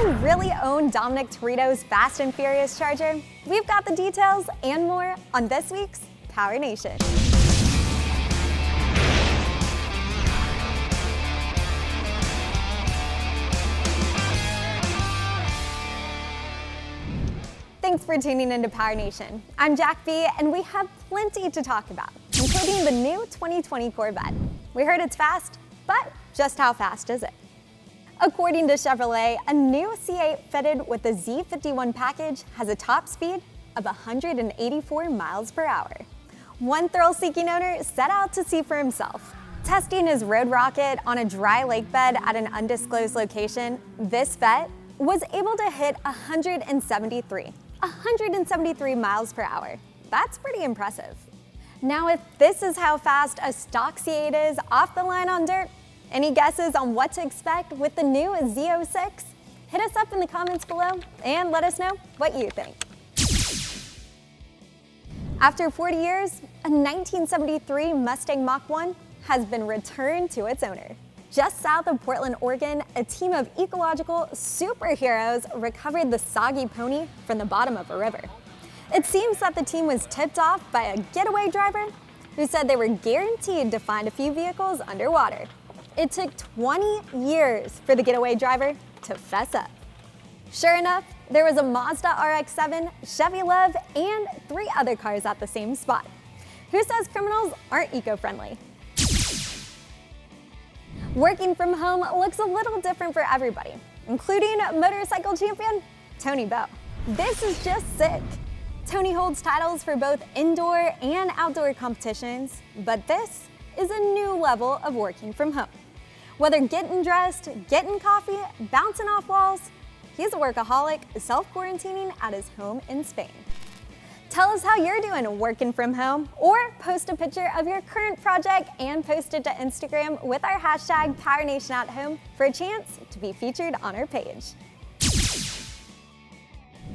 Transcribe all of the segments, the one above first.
you really own Dominic Toretto's Fast and Furious Charger? We've got the details and more on this week's Power Nation. Thanks for tuning into Power Nation. I'm Jack B, and we have plenty to talk about, including the new 2020 Corvette. We heard it's fast, but just how fast is it? According to Chevrolet, a new C8 fitted with the Z51 package has a top speed of 184 miles per hour. One thrill-seeking owner set out to see for himself. Testing his road rocket on a dry lake bed at an undisclosed location, this vet was able to hit 173 miles per hour. That's pretty impressive. Now, if this is how fast a stock C8 is off the line on dirt, any guesses on what to expect with the new Z06? Hit us up in the comments below and let us know what you think. After 40 years, a 1973 Mustang Mach 1 has been returned to its owner. Just south of Portland, Oregon, a team of ecological superheroes recovered the soggy pony from the bottom of a river. It seems that the team was tipped off by a getaway driver who said they were guaranteed to find a few vehicles underwater. It took 20 years for the getaway driver to fess up. Sure enough, there was a Mazda RX-7, Chevy LUV, and 3 other cars at the same spot. Who says criminals aren't eco-friendly? Working from home looks a little different for everybody, including motorcycle champion Toni Bou. This is just sick. Toni holds titles for both indoor and outdoor competitions, but this is a new level of working from home. Whether getting dressed, getting coffee, bouncing off walls, he's a workaholic self-quarantining at his home in Spain. Tell us how you're doing working from home, or post a picture of your current project and post it to Instagram with our hashtag PowerNationAtHome for a chance to be featured on our page.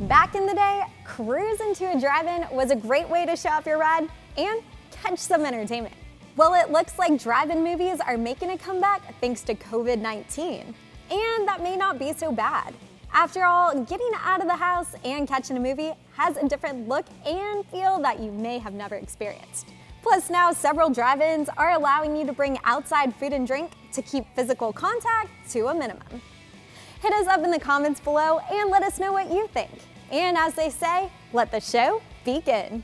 Back in the day, cruising to a drive-in was a great way to show off your ride and catch some entertainment. Well, it looks like drive-in movies are making a comeback thanks to COVID-19, and that may not be so bad. After all, getting out of the house and catching a movie has a different look and feel that you may have never experienced. Plus, now several drive-ins are allowing you to bring outside food and drink to keep physical contact to a minimum. Hit us up in the comments below and let us know what you think. And as they say, let the show begin.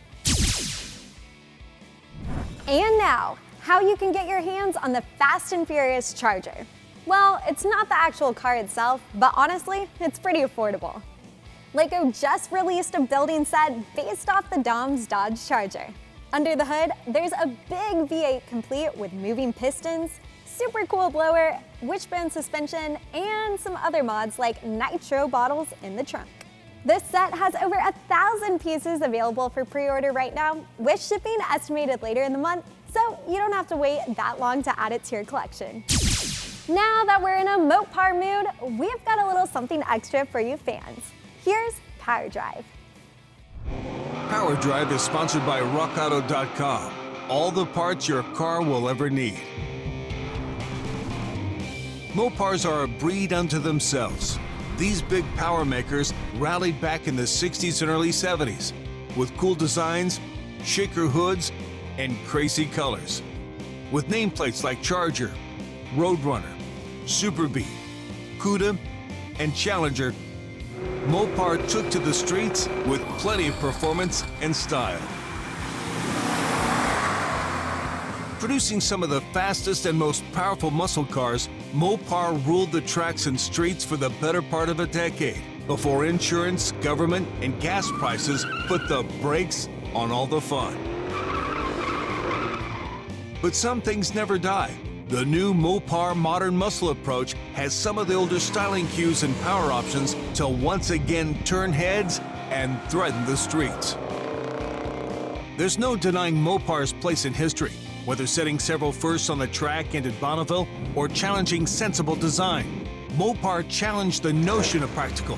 And now, how you can get your hands on the Fast and Furious Charger. Well, it's not the actual car itself, but honestly, it's pretty affordable. Matco just released a building set based off the Dom's Dodge Charger. Under the hood, there's a big V8 complete with moving pistons, super cool blower, wishbone suspension, and some other mods like nitro bottles in the trunk. This set has over 1,000 pieces available for pre-order right now, with shipping estimated later in the month, so you don't have to wait that long to add it to your collection. Now that we're in a Mopar mood, we've got a little something extra for you fans. Here's Power Drive. Power Drive is sponsored by RockAuto.com. All the parts your car will ever need. Mopars are a breed unto themselves. These big power makers rallied back in the 60s and early 70s with cool designs, shaker hoods, and crazy colors. With nameplates like Charger, Roadrunner, Super Bee, Cuda, and Challenger, Mopar took to the streets with plenty of performance and style. Producing some of the fastest and most powerful muscle cars, Mopar ruled the tracks and streets for the better part of a decade, before insurance, government, and gas prices put the brakes on all the fun. But some things never die. The new Mopar modern muscle approach has some of the older styling cues and power options to once again turn heads and threaten the streets. There's no denying Mopar's place in history, whether setting several firsts on the track and at Bonneville or challenging sensible design. Mopar challenged the notion of practical.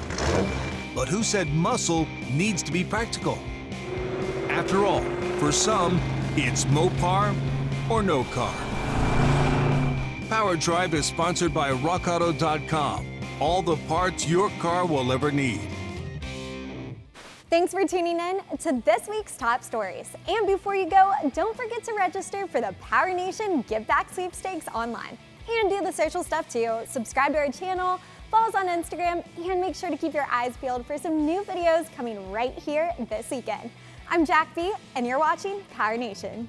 But who said muscle needs to be practical? After all, for some, it's Mopar or no car. Power Drive is sponsored by RockAuto.com. all the parts your car will ever need. Thanks for tuning in to this week's top stories. And before you go, don't forget to register for the POWERNATION Give Back Sweepstakes online. And do the social stuff too. Subscribe to our channel, follow us on Instagram, and make sure to keep your eyes peeled for some new videos coming right here this weekend. I'm Jack B, and you're watching POWERNATION.